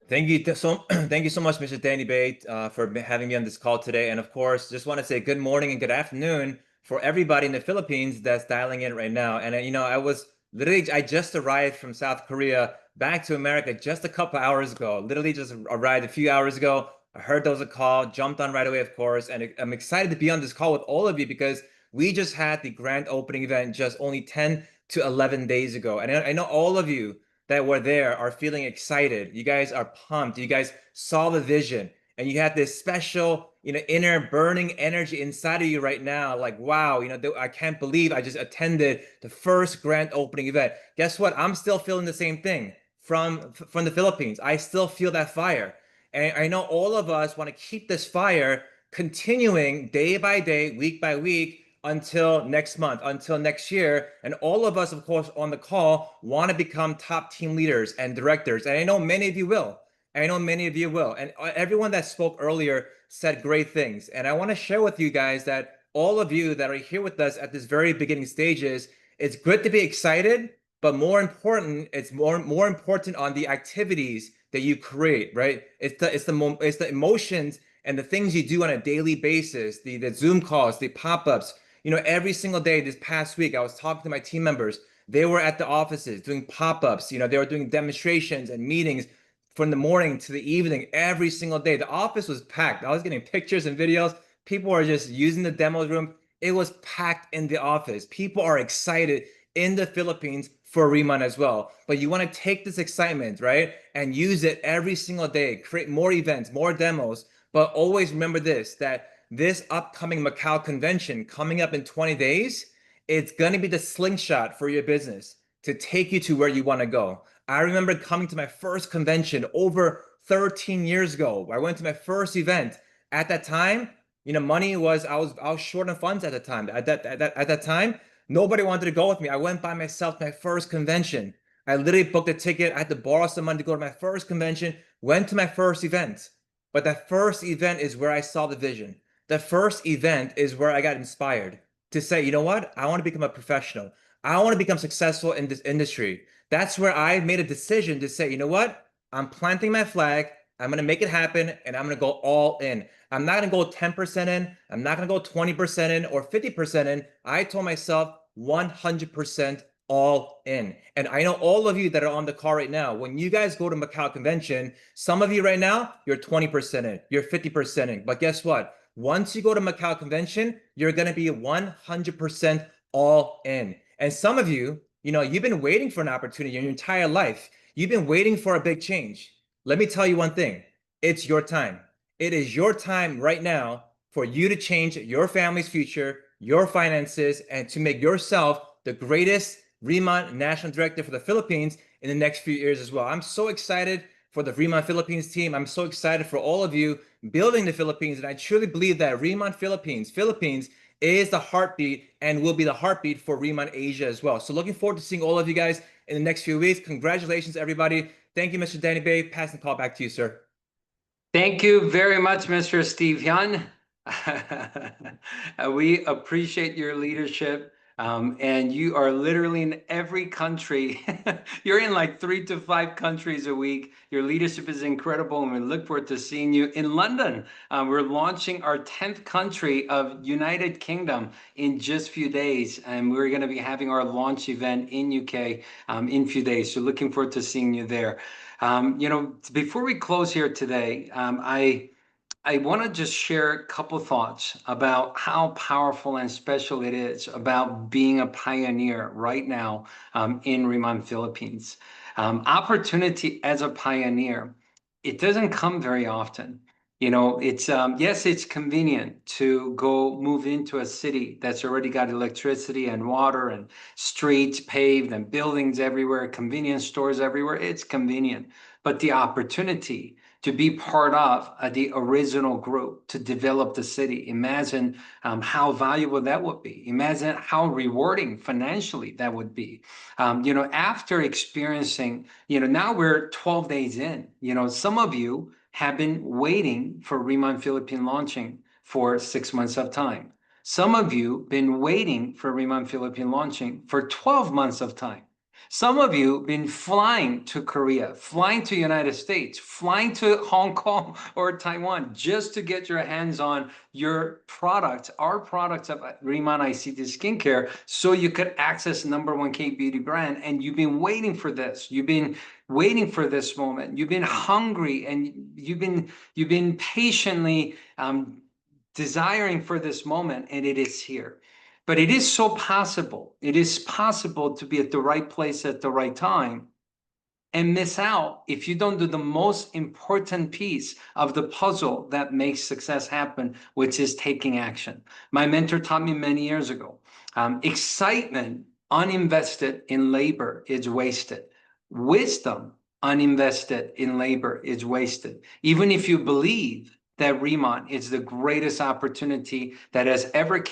Thank you so much, Mr. Danny Bate, for having me on this call today. And of course, just want to say good morning and good afternoon for everybody in the Philippines that's dialing in right now. And I just arrived from South Korea back to America just a couple hours ago. Literally just arrived a few hours ago. I heard there was a call, jumped on right away, of course, and I'm excited to be on this call with all of you, because we just had the grand opening event just only 10 to 11 days ago. And I know all of you that were there are feeling excited. You guys are pumped. You guys saw the vision, and you have this special, inner burning energy inside of you right now. Like, wow, I can't believe I just attended the first grand opening event. Guess what? I'm still feeling the same thing from the Philippines. I still feel that fire. And I know all of us want to keep this fire continuing day by day, week by week, until next month, until next year. And all of us, of course, on the call want to become top team leaders and directors. And I know many of you will. I know many of you will. And everyone that spoke earlier said great things. And I want to share with you guys that all of you that are here with us at this very beginning stages, it's good to be excited, but more important, it's more important on the activities that you create, right? It's the emotions and the things you do on a daily basis, the Zoom calls, the pop-ups. You know, every single day this past week, I was talking to my team members. They were at the offices doing pop-ups. You know, they were doing demonstrations and meetings from the morning to the evening every single day. The office was packed. I was getting pictures and videos. People were just using the demo room. It was packed in the office. People are excited in the Philippines for Riman as well. But you want to take this excitement, right, and use it every single day, create more events, more demos. But always remember this, that this upcoming Macau convention coming up in 20 days, it's going to be the slingshot for your business to take you to where you want to go. I remember coming to my first convention over 13 years ago. I went to my first event. At that time, you know, money was, I was short on funds at the time. At that time, nobody wanted to go with me. I went by myself to my first convention. I literally booked a ticket. I had to borrow some money to go to my first convention, went to my first event. But that first event is where I saw the vision. The first event is where I got inspired to say, you know what? I want to become a professional. I want to become successful in this industry. That's where I made a decision to say, you know what? I'm planting my flag. I'm going to make it happen, and I'm going to go all in. I'm not going to go 10% in. I'm not going to go 20% in or 50% in. I told myself 100% all in. And I know all of you that are on the call right now, when you guys go to Macau convention, some of you right now, you're 20% in, you're 50% in. But guess what? Once you go to Macau convention, you're going to be 100% all in. And some of you, you know, you've been waiting for an opportunity your entire life. You've been waiting for a big change. Let me tell you one thing. It's your time. It is your time right now for you to change your family's future, your finances, and to make yourself the greatest Riman National Director for the Philippines in the next few years as well. I'm so excited for the Riman Philippines team. I'm so excited for all of you building the Philippines. And I truly believe that Riman Philippines is the heartbeat and will be the heartbeat for Riman Asia as well. So looking forward to seeing all of you guys in the next few weeks. Congratulations, everybody. Thank you, Mr. Danny Bay. Passing the call back to you, sir. Thank you very much, Mr. Steve Hyun. We appreciate your leadership. And you are literally in every country. You're in like 3 to 5 countries a week. Your leadership is incredible, and we look forward to seeing you in London. We're launching our 10th country of United Kingdom in just a few days, and we're going to be having our launch event in UK in a few days. So looking forward to seeing you there. You know, before we close here today, I want to just share a couple thoughts about how powerful and special it is about being a pioneer right now in Riman Philippines. Opportunity as a pioneer, it doesn't come very often. You know, it's yes, it's convenient to go move into a city that's already got electricity and water and streets paved and buildings everywhere, convenience stores everywhere. It's convenient, but the opportunity to be part of the original group to develop the city. Imagine how valuable that would be. Imagine how rewarding financially that would be. You know, after experiencing, you know, now we're 12 days in, you know, some of you have been waiting for Riman Philippine launching for 6 months of time. Some of you been waiting for Riman Philippine launching for 12 months of time. Some of you been flying to Korea, flying to United States, flying to Hong Kong or Taiwan just to get your hands on your products, our products of Riman ICD Skincare, so you could access #1 K beauty brand. And you've been waiting for this. You've been waiting for this moment. You've been hungry, and you've been patiently desiring for this moment, and it is here. But it is so possible. It is possible to be at the right place at the right time and miss out if you don't do the most important piece of the puzzle that makes success happen, which is taking action. My mentor taught me many years ago, excitement uninvested in labor is wasted. Wisdom uninvested in labor is wasted. Even if you believe that Riman is the greatest opportunity that has ever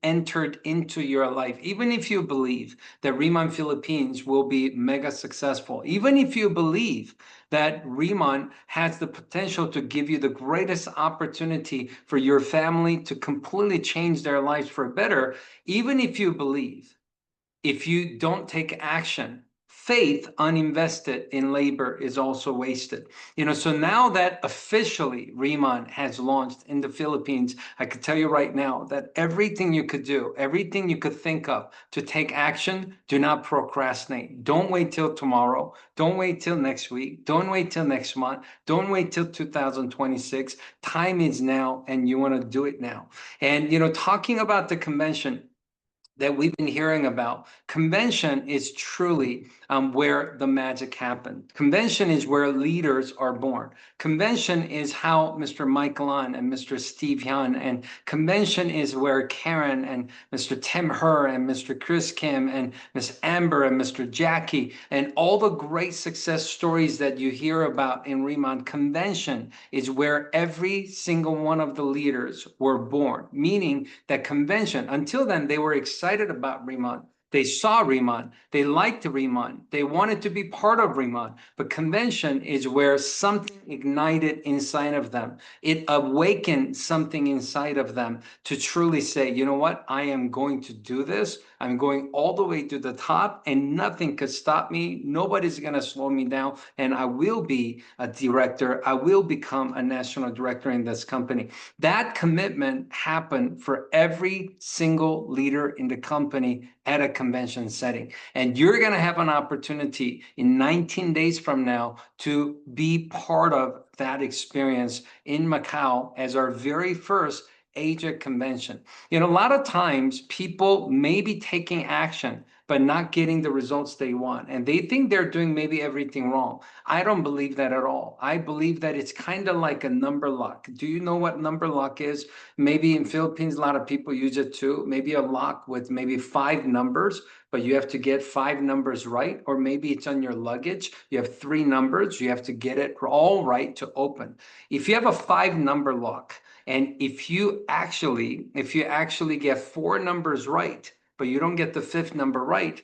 entered into your life. Even if you believe that Riman Philippines will be mega successful, even if you believe that Riman has the potential to give you the greatest opportunity for your family to completely change their lives for better, even if you believe, if you don't take action, faith uninvested in labor is also wasted. So now that officially Riman has launched in the Philippines, I could tell you right now that everything you could do, everything you could think of to take action, do not procrastinate. Don't wait till tomorrow. Don't wait till next week. Don't wait till next month. Don't wait till 2026. Time is now, and you want to do it now. And, talking about the convention that we've been hearing about, convention is truly where the magic happened. Convention is where leaders are born. Convention is how Mr. Michael An and Mr. Steve Hyun, and convention is where Karen and Mr. Tim Her and Mr. Chris Kim and Miss Amber and Mr. Jackie and all the great success stories that you hear about in Riman. Convention is where every single one of the leaders were born, meaning that convention, until then, they were excited about Riman. They saw Riman, they liked Riman, they wanted to be part of Riman, but convention is where something ignited inside of them. It awakened something inside of them to truly say, you know what, I am going to do this. I'm going all the way to the top and nothing could stop me. Nobody's going to slow me down. And I will be a director. I will become a national director in this company. That commitment happened for every single leader in the company at a convention setting. And you're going to have an opportunity in 19 days from now to be part of that experience in Macau as our very first Asia convention. A lot of times people may be taking action, but not getting the results they want. And they think they're doing maybe everything wrong. I don't believe that at all. I believe that it's kind of like a number lock. Do you know what number lock is? Maybe in Philippines, a lot of people use it too. Maybe a lock with maybe 5 numbers, but you have to get 5 numbers right. Or maybe it's on your luggage. You have 3 numbers. You have to get it all right to open. If you have a 5 number lock, and if you actually get 4 numbers right, but you don't get the 5th number right,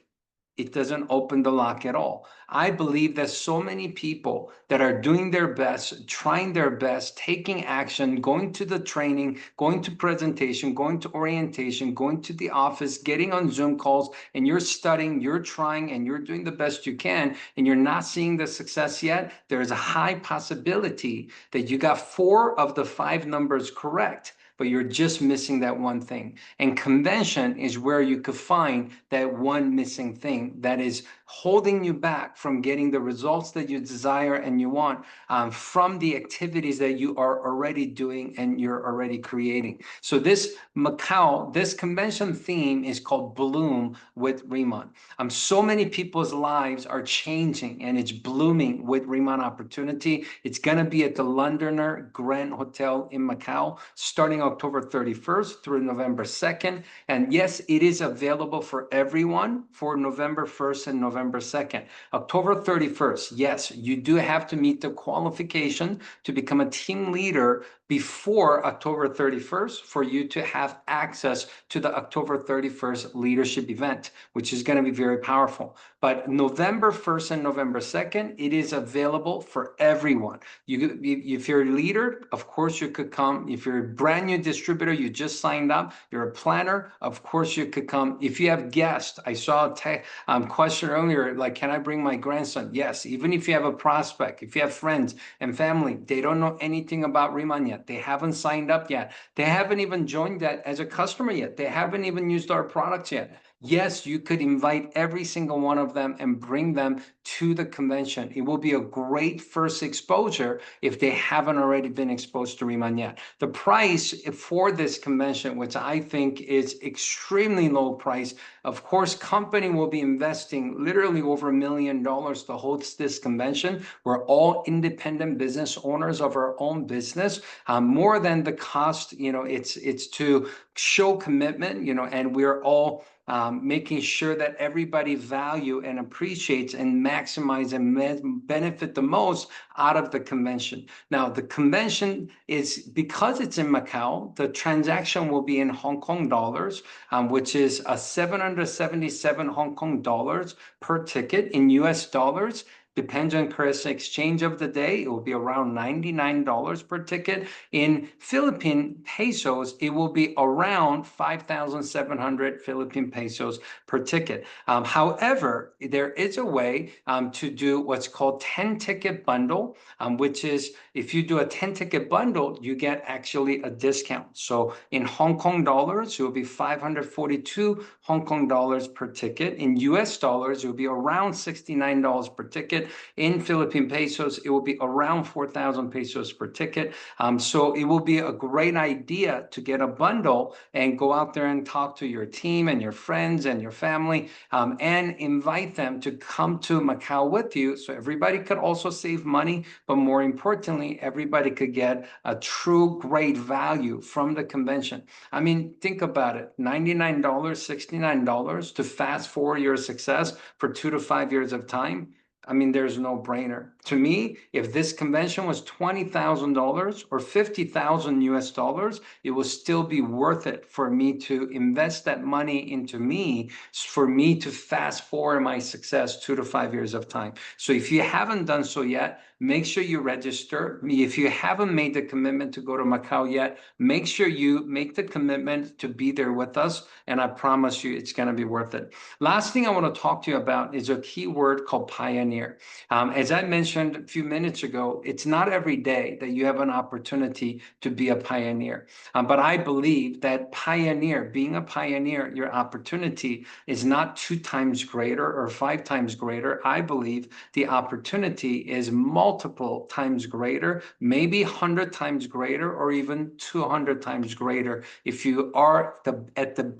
it doesn't open the lock at all. I believe that so many people that are doing their best, trying their best, taking action, going to the training, going to presentation, going to orientation, going to the office, getting on Zoom calls, and you're studying, you're trying, and you're doing the best you can, and you're not seeing the success yet, there is a high possibility that you got 4 of the 5 numbers correct, but you're just missing that one thing. And convention is where you could find that one missing thing that is holding you back from getting the results that you desire and you want from the activities that you are already doing and you're already creating. So this convention theme is called Bloom with Riman. So many people's lives are changing and it's blooming with Riman opportunity. It's going to be at the Londoner Grand Hotel in Macau starting October 31st through November 2nd. And yes, it is available for everyone for November 1st and November 2nd. October 31st, yes, you do have to meet the qualification to become a team leader before October 31st for you to have access to the October 31st leadership event, which is going to be very powerful. But November 1st and November 2nd, it is available for everyone. If you're a leader, of course you could come. If you're a brand new distributor, you just signed up, you're a planner, of course you could come. If you have guests, I saw a question earlier, like, can I bring my grandson? Yes, even if you have a prospect, if you have friends and family, they don't know anything about Riman yet. They haven't signed up yet. They haven't even joined that as a customer yet. They haven't even used our products yet. Yes, you could invite every single one of them and bring them to the convention. It will be a great first exposure if they haven't already been exposed to Riman yet. The price for this convention, which I think is extremely low price, of course, company will be investing literally over $1 million to host this convention. We're all independent business owners of our own business. More than the cost, it's to show commitment, and we're all making sure that everybody value and appreciates and maximize and benefit the most out of the convention. Now, the convention is, because it's in Macau, the transaction will be in Hong Kong dollars, which is 777 Hong Kong dollars per ticket. In US dollars, depends on currency exchange of the day, it will be around $99 per ticket. In Philippine pesos, it will be around 5,700 Philippine pesos per ticket. However, there is a way to do what's called 10-ticket bundle, which is, if you do a 10-ticket bundle, you get actually a discount. So in Hong Kong dollars, it will be 542 Hong Kong dollars per ticket. In US dollars, it will be around $69 per ticket. In Philippine pesos, it will be around 4,000 pesos per ticket. So it will be a great idea to get a bundle and go out there and talk to your team and your friends and your family, and invite them to come to Macau with you, so everybody could also save money, but more importantly, everybody could get a true great value from the convention. I mean, think about it, $99, $69 to fast forward your success for 2 to 5 years of time. I mean, there's no brainer. To me, if this convention was $20,000 or 50,000 US dollars, it will still be worth it for me to invest that money into me, for me to fast forward my success 2 to 5 years of time. So if you haven't done so yet, make sure you register. If you haven't made the commitment to go to Macau yet, make sure you make the commitment to be there with us. And I promise you, it's going to be worth it. Last thing I want to talk to you about is a key word called pioneer. As I mentioned a few minutes ago, it's not every day that you have an opportunity to be a pioneer. But I believe that being a pioneer, your opportunity is not 2 times greater or 5 times greater. I believe the opportunity is multiple times greater, maybe 100 times greater, or even 200 times greater if you are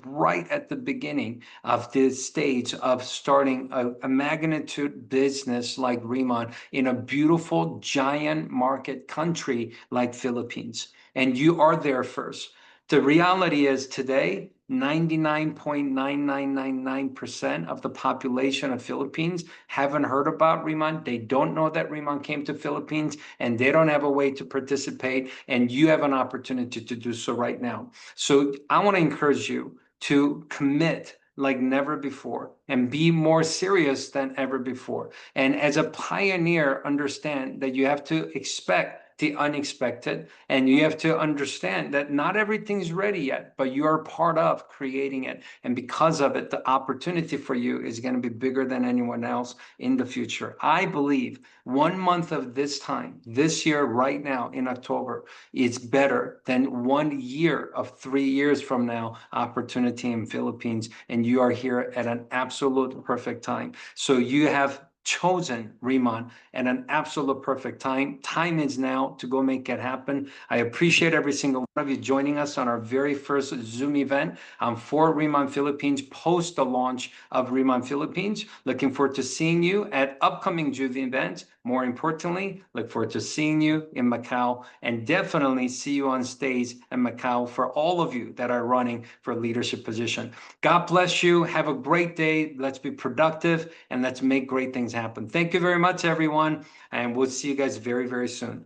right at the beginning of this stage of starting a magnitude business like Riman in a beautiful giant market country like Philippines. And you are there first. The reality is today, 99.9999% of the population of Philippines haven't heard about Riman. They don't know that Riman came to Philippines, and they don't have a way to participate, and you have an opportunity to do so right now. So I want to encourage you to commit like never before and be more serious than ever before. And as a pioneer, understand that you have to expect the unexpected, and you have to understand that not everything's ready yet, but you are part of creating it. And because of it, the opportunity for you is going to be bigger than anyone else in the future. I believe 1 month of this time, this year, right now in October, is better than 1 year of 3 years from now opportunity in Philippines. And you are here at an absolute perfect time. So you have chosen Riman at an absolute perfect time. Time is now to go make it happen. I appreciate every single one of you joining us on our very first Zoom event for Riman Philippines post the launch of Riman Philippines. Looking forward to seeing you at upcoming Zoom events. More importantly, look forward to seeing you in Macau, and definitely see you on stage in Macau for all of you that are running for leadership position. God bless you. Have a great day. Let's be productive and let's make great things happen. Thank you very much, everyone. And we'll see you guys very, very soon.